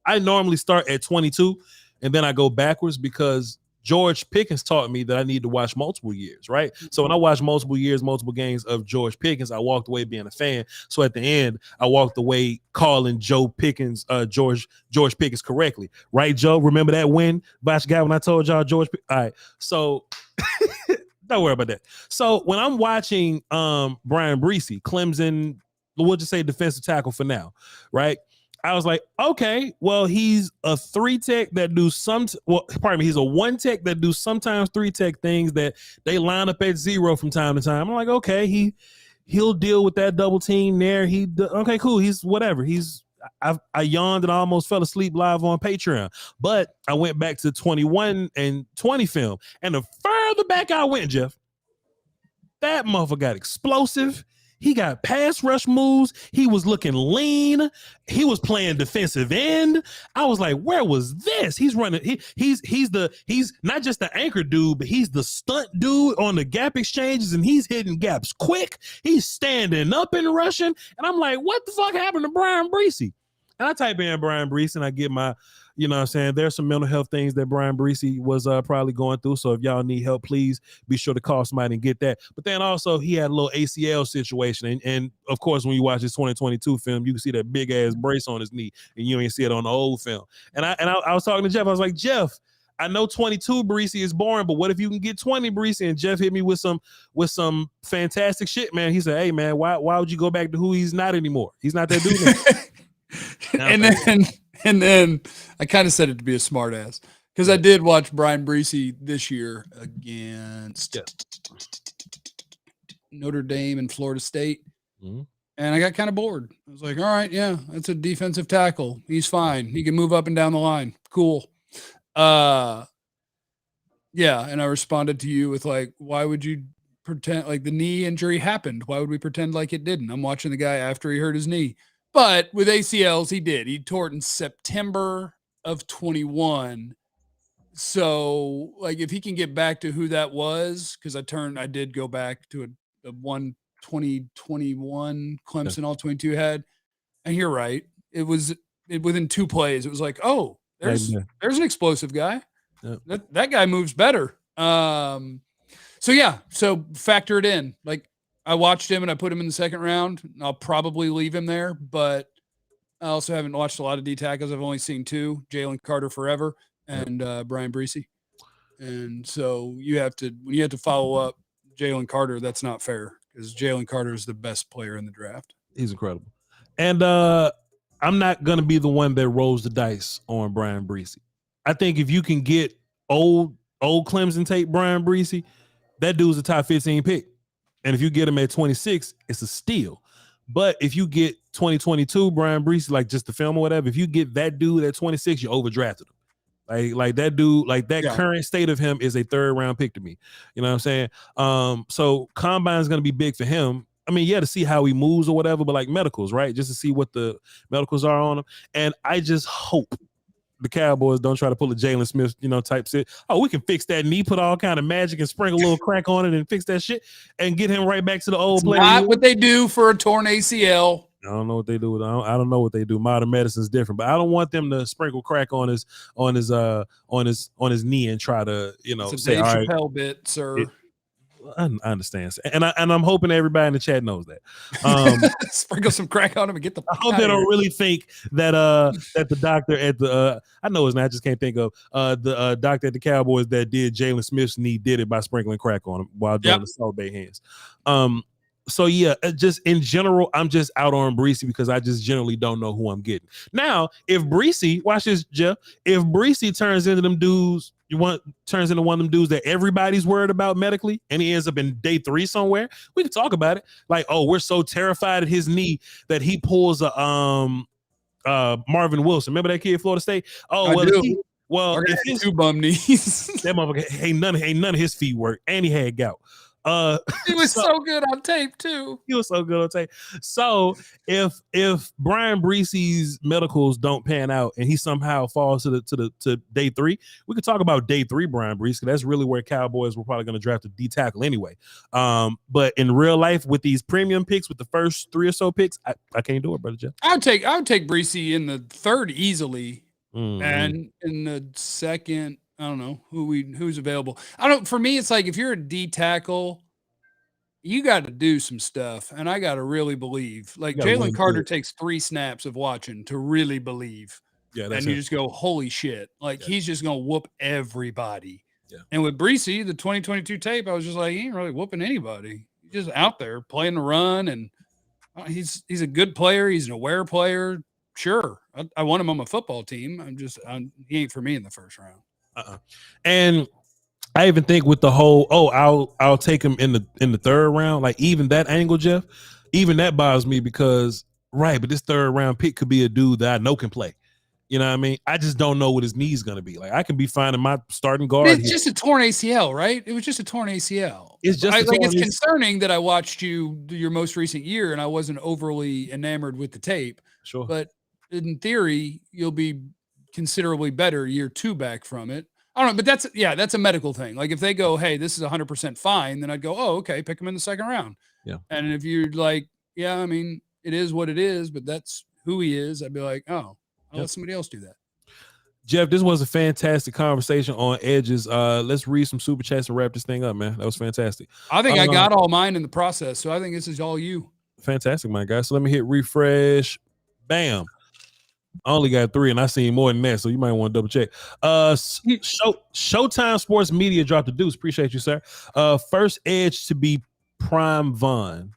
I normally start at 22, and then I go backwards because George Pickens taught me that I need to watch multiple years, right? So when I watched multiple years, multiple games of George Pickens, I walked away being a fan. So at the end, I walked away calling George Pickens correctly, right, Joe? Remember that win Voch got when I told y'all George? All right, so don't worry about that. So when I'm watching Brian Bresee, Clemson, we'll just say defensive tackle for now, right? I was like, okay, well, he's a 3 tech that do he's a 1 tech that do sometimes 3 tech things that they line up at 0 from time to time. I'm like, okay, he'll deal with that double team there. Okay, cool. He's whatever. I yawned and I almost fell asleep live on Patreon, but I went back to 21 and 20 film, and the further back I went, Jeff, that motherfucker got explosive. He got pass rush moves. He was looking lean. He was playing defensive end. I was like, where was this? He's running. He's not just the anchor dude, but he's the stunt dude on the gap exchanges, and he's hitting gaps quick. He's standing up and rushing. And I'm like, what the fuck happened to Brian Bresee? And I type in Brian Bresee and I get my, you know what I'm saying? There's some mental health things that Brian Bresee was probably going through. So if y'all need help, please be sure to call somebody and get that. But then also he had a little ACL situation. And of course, when you watch his 2022 film, you can see that big ass brace on his knee and you ain't see it on the old film. And I was talking to Jeff. I was like, Jeff, I know 22 Bresee is boring, but what if you can get 20 Bresee? And Jeff hit me with some fantastic shit, man. He said, hey man, why would you go back to who he's not anymore? He's not that dude anymore. And then I kind of said it to be a smart ass because I did watch Brian Bresee this year against Notre Dame and Florida State. Mm-hmm. And I got kind of bored. I was like, all right, yeah, that's a defensive tackle. He's fine. He can move up and down the line. Cool. Yeah. And I responded to you with like, why would you pretend like the knee injury happened? Why would we pretend like it didn't? I'm watching the guy after he hurt his knee. But with ACLs, he did. He tore it in September of 21. So, like, if he can get back to who that was, because I did go back to a 2021 Clemson all 22 had, and you're right. Within 2 plays, it was like, oh, there's an explosive guy. Yep. That guy moves better. So factor it in. Like, I watched him and I put him in the second round. I'll probably leave him there, but I also haven't watched a lot of D tackles. I've only seen 2, Jalen Carter forever and Brian Bresee. And so when you have to follow up Jalen Carter, that's not fair because Jalen Carter is the best player in the draft. He's incredible. And I'm not going to be the one that rolls the dice on Brian Bresee. I think if you can get old Clemson tape Brian Bresee, that dude's a top 15 pick. And if you get him at 26, it's a steal. But if you get 2022 Brian Bresee, like just the film or whatever, if you get that dude at 26, you overdrafted him. Like that dude, like that current state of him is a 3rd round pick to me. You know what I'm saying? So combine is going to be big for him. I mean, to see how he moves or whatever, but like medicals, right? Just to see what the medicals are on him. And I just hope the Cowboys don't try to pull a Jalen Smith, type shit. Oh, we can fix that knee, put all kind of magic and sprinkle a little crack on it and fix that shit and get him right back to the old player. Not what they do for a torn ACL. I don't know what they do. I don't know what they do. Modern medicine's different, but I don't want them to sprinkle crack on his knee and try to, it's a Dave Chappelle bit, sir. I understand, and I'm hoping everybody in the chat knows that. Sprinkle some crack on him and get the. I hope they don't really think that that the doctor at the I know his name, I just can't think of the doctor at the Cowboys that did Jalen Smith's knee did it by sprinkling crack on him while doing the Salt Bay hands. So just in general, I'm just out on Bresee because I just generally don't know who I'm getting. Now, if Bresee, watch this, Jeff, if Bresee turns into them dudes. Turns into one of them dudes that everybody's worried about medically, and he ends up in day 3 somewhere. We can talk about it. Like, oh, we're so terrified at his knee that he pulls a Marvin Wilson. Remember that kid at Florida State? Oh, if his 2 bum knees, that motherfucker ain't none of his feet work, and he had gout. He was so good on tape too. He was so good on tape. So if Brian Bresee's medicals don't pan out and he somehow falls to day 3, we could talk about day 3 Brian Bresee. That's really where Cowboys were probably going to draft a D tackle anyway. But in real life, with these premium picks, with the first 3 or so picks, I can't do it, brother Jeff. I would take Bresee in the 3rd easily, and in the 2nd. I don't know who's available. For me, it's like if you're a D tackle, you got to do some stuff, and I got to really believe. Like Jalen Carter takes 3 snaps of watching to really believe. Yeah, and you just go, holy shit! Like he's just gonna whoop everybody. Yeah. And with Bresee, the 2022 tape, I was just like, he ain't really whooping anybody. He's just out there playing the run, and he's a good player. He's an aware player. Sure, I want him on my football team. He ain't for me in the 1st round. And I even think with the whole, I'll take him in the 3rd round, like even that angle, Jeff, even that bothers me because but this 3rd round pick could be a dude that I know can play. You know what I mean? I just don't know what his knee's gonna be. Like I can be finding my starting guard. It's just a torn ACL, right? It was just a torn ACL. It's just it's concerning that I watched your most recent year and I wasn't overly enamored with the tape. Sure, but in theory, you'll be considerably better year 2 back from it. I don't know, but that's a medical thing. Like if they go, hey, this is 100% fine, then I'd go, oh, okay, pick him in the 2nd round. Yeah. And if you're like, yeah, I mean, it is what it is, but that's who he is, I'd be like, oh, I'll let somebody else do that. Jeff, this was a fantastic conversation on edges. Let's read some super chats and wrap this thing up, man. That was fantastic. I think I got all mine in the process, so I think this is all you. Fantastic, my guy. So let me hit refresh. Bam. I only got 3, and I seen more than that, so you might want to double check. Showtime Sports Media dropped the deuce. Appreciate you, sir. First edge to be Prime Vaughn.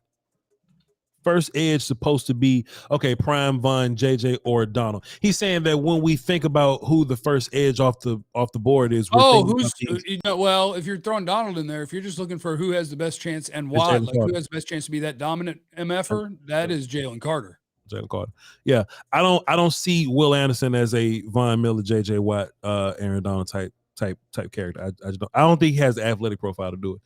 first edge supposed to be? Okay, Prime, Von, JJ, or Donald. He's saying that when we think about who the first edge off the board is, we're thinking about these. Well, if you're throwing Donald in there, if you're just looking for who has the best chance and why, Jalen like who Carter. has the best chance to be that dominant MFer, that is Jalen Carter. Jalen Carter. Yeah, I don't see Will Anderson as a Von Miller, JJ Watt, Aaron Donald type character. I don't think he has the athletic profile to do it.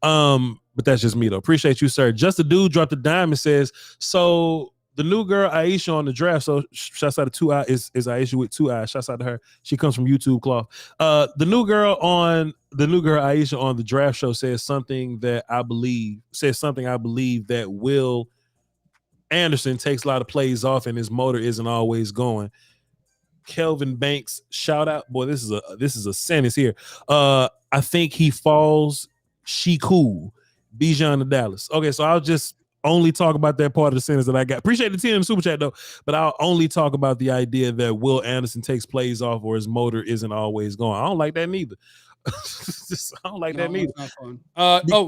But that's just me though. Appreciate you, sir. Just a dude dropped a dime and says, so the new girl Aisha on the draft. So shouts out to two eyes is Aisha with two eyes. Shouts out to her. She comes from YouTube Cloth. The new girl Aisha on the draft show says something I believe that Will Anderson takes a lot of plays off and his motor isn't always going. Kelvin Banks, shout out. Boy, this is a sentence here. I think he falls. She cool. Bijan to Dallas. Okay, so I'll just only talk about that part of the sentence that I got. Appreciate the 10 in the super chat though, but I'll only talk about the idea that Will Anderson takes plays off or his motor isn't always going. I don't like that neither. I don't like that neither. Not fun.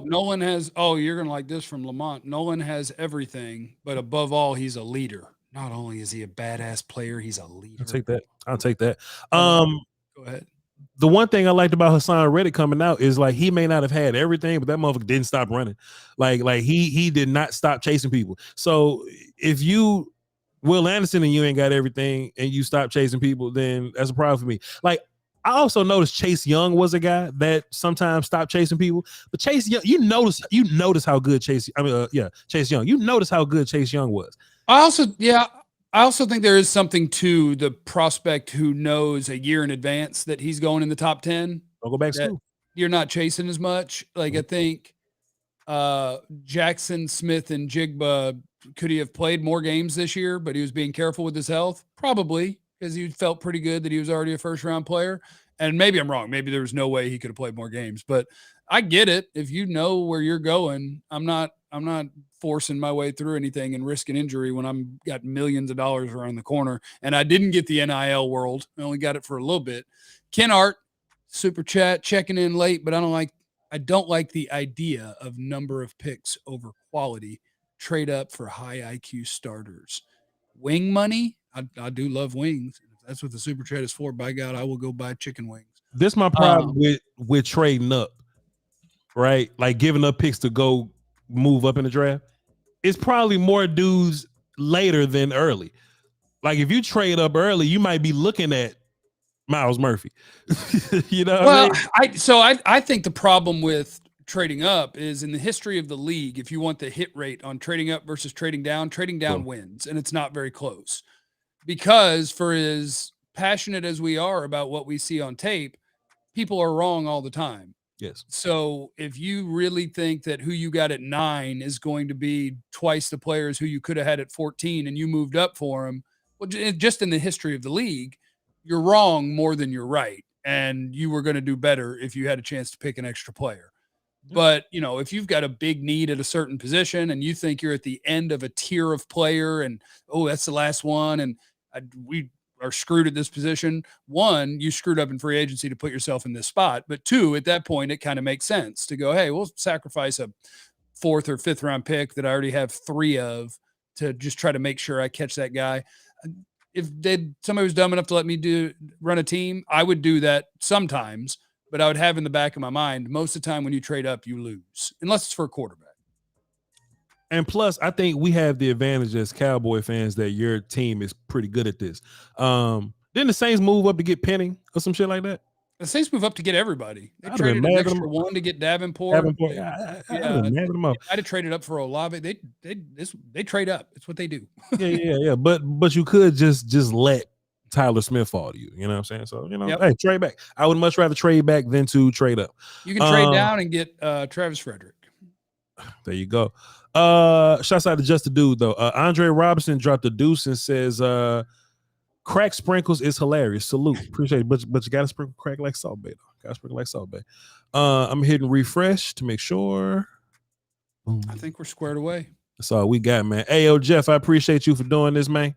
Nolan has. Oh, you're gonna like this from Lamont. Nolan has everything, but above all, he's a leader. Not only is he a badass player, he's a leader. I'll take that. Go ahead. The one thing I liked about Hassan Reddick coming out is like he may not have had everything, but that motherfucker didn't stop running. Like he did not stop chasing people. So if you Will Anderson and you ain't got everything and you stop chasing people, then that's a problem for me. Like I also noticed Chase Young was a guy that sometimes stopped chasing people, but Chase Young, you notice how good Chase Young. You notice how good Chase Young was. I also think there is something to the prospect who knows a year in advance that he's going in the top 10. Don't go back to school. You're not chasing as much. Like I think Jackson, Smith, and Jigba, could he have played more games this year, but he was being careful with his health? Probably, because he felt pretty good that he was already a first-round player. And maybe I'm wrong. Maybe there was no way he could have played more games. But I get it. If you know where you're going, I'm not forcing my way through anything and risking injury when I'm got millions of dollars around the corner. And I didn't get the NIL world. I only got it for a little bit. Ken Art, super chat, checking in late, but I don't like the idea of number of picks over quality. Trade up for high IQ starters. Wing money, I do love wings. If that's what the super chat is for, by God, I will go buy chicken wings. This is my problem with trading up, right? Like giving up picks to go move up in the draft. It's probably more dudes later than early. Like if you trade up early, you might be looking at Miles Murphy. You know what I mean? I think the problem with trading up is in the history of the league, if you want the hit rate on trading up versus trading down wins, and it's not very close. Because for as passionate as we are about what we see on tape, people are wrong all the time. Yes. So if you really think that who you got at 9 is going to be twice the players who you could have had at 14 and you moved up for them, well, just in the history of the league, you're wrong more than you're right. And you were going to do better if you had a chance to pick an extra player. But, if you've got a big need at a certain position and you think you're at the end of a tier of player and, that's the last one, and we are screwed at this position. 1, you screwed up in free agency to put yourself in this spot. But 2, at that point, it kind of makes sense to go, hey, we'll sacrifice a 4th or 5th round pick that I already have 3 of to just try to make sure I catch that guy. If somebody was dumb enough to let me run a team, I would do that sometimes, but I would have in the back of my mind, most of the time when you trade up, you lose, unless it's for a quarterback. And plus, I think we have the advantage as Cowboy fans that your team is pretty good at this. Didn't the Saints move up to get Penning or some shit like that? The Saints move up to get everybody. They traded an extra 1 to get Davenport. I'd have traded up for Olave. They trade up. It's what they do. Yeah. But you could just let Tyler Smith fall to you. You know what I'm saying? So, Hey, trade back. I would much rather trade back than to trade up. You can trade down and get Travis Frederick. There you go. Shouts out to Just a Dude though. Andre Robinson dropped a deuce and says crack sprinkles is hilarious. Salute. Appreciate it. But you gotta sprinkle crack like Salt Bay though. Gotta sprinkle like Salt Bay. I'm hitting refresh to make sure. Boom. I think we're squared away. That's all we got, man. Hey, Jeff, I appreciate you for doing this, man.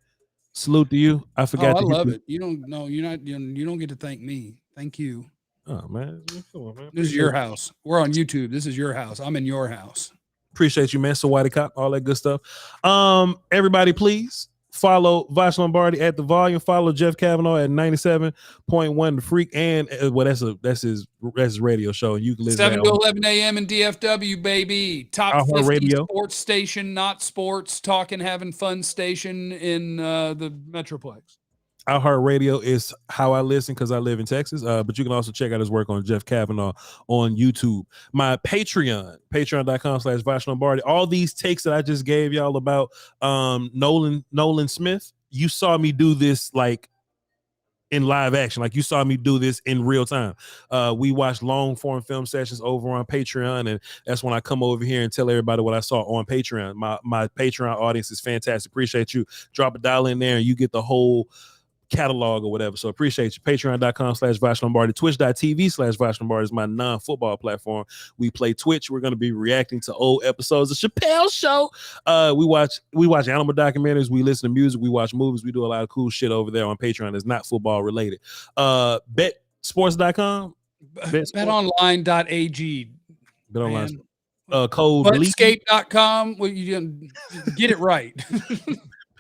Salute to you. I forgot. I love it. You don't get to thank me. Thank you. Oh man. Come on, man. This is your house. We're on YouTube. This is your house. I'm in your house. Appreciate you, man. So Whitey Cop, all that good stuff. Everybody, please follow Voch Lombardi at The Volume. Follow Jeff Cavanaugh at 97.1 The Freak, and that's his radio show. You can listen 7 to 11 a.m. in DFW, baby. Top 50 Radio. sports station, not sports, talking, having fun station in the Metroplex. iHeartRadio is how I listen because I live in Texas. But you can also check out his work on Jeff Cavanaugh on YouTube. My Patreon, patreon.com/Voch Lombardi. All these takes that I just gave y'all about Nolan Smith, you saw me do this like in live action. Like you saw me do this in real time. We watched long form film sessions over on Patreon, and that's when I come over here and tell everybody what I saw on Patreon. My Patreon audience is fantastic. Appreciate you. Drop $1 in there and you get the whole catalog or whatever. So appreciate you. Patreon.com/Voch Lombardi. Twitch.tv/Voch Lombardi is my non-football platform. We play Twitch. We're going to be reacting to old episodes of Chappelle Show. We watch animal documentaries. We listen to music. We watch movies. We do a lot of cool shit over there on Patreon. It's not football related. BetSports.com. BetOnline.ag. BetOnline. Code Butscape.com. Well, you get it right.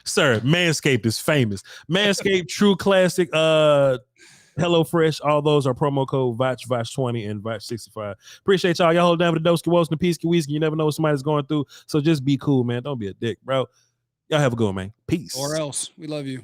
Sir, Manscaped is famous. Manscaped, True Classic, HelloFresh, all those are promo code VOCH20 and VOCH65. Appreciate y'all. Y'all hold down for the Doski Wilson, the Peasky Whiskey. You never know what somebody's going through. So just be cool, man. Don't be a dick, bro. Y'all have a good one, man. Peace. Or else. We love you.